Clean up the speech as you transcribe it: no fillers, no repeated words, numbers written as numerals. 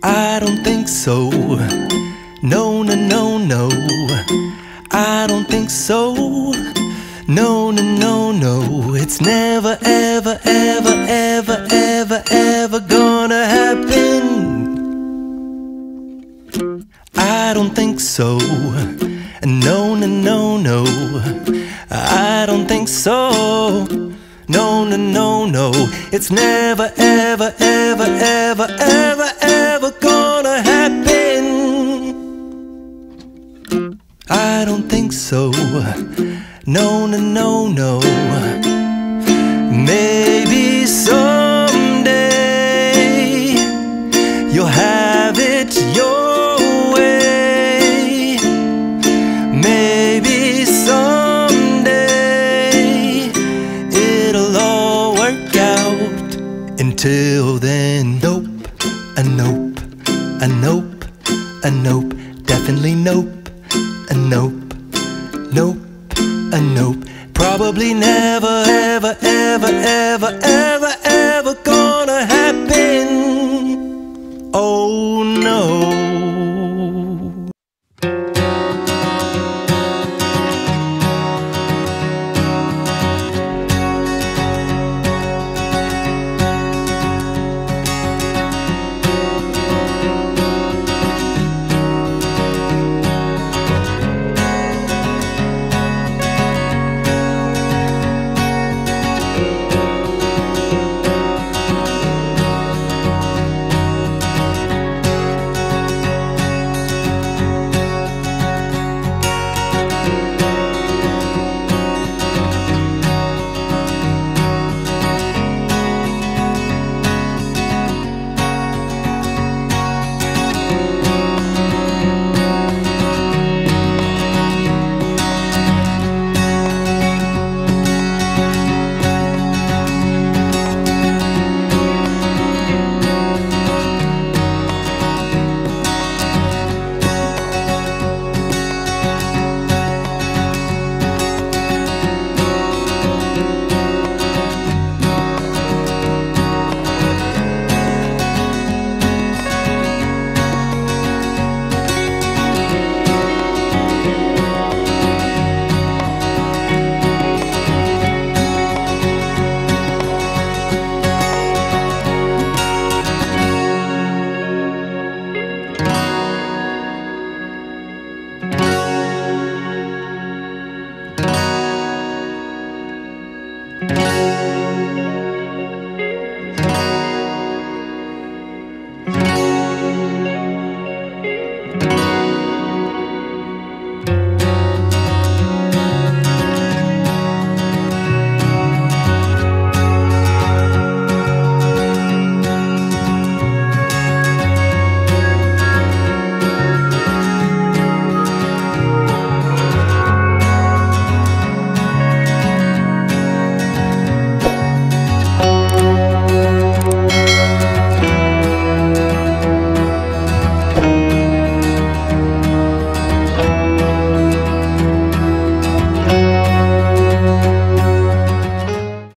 I don't think so. No, no, no, no. I don't think so. No, no, no, no. It's never, ever, ever, ever, ever, ever gonna happen. I don't think so. No, no, no, no. I don't think so. No, no, no, no. It's never, ever, ever, ever, ever, ever gonna happen. I don't think so. No, no, no, no. Maybe someday you'll have it your way. Maybe someday it'll all work out. Until then, nope, a nope, a nope, a nope, definitely nope, a nope, nope, a nope. Probably never, ever, ever, ever, ever, ever gonna happen. Oh,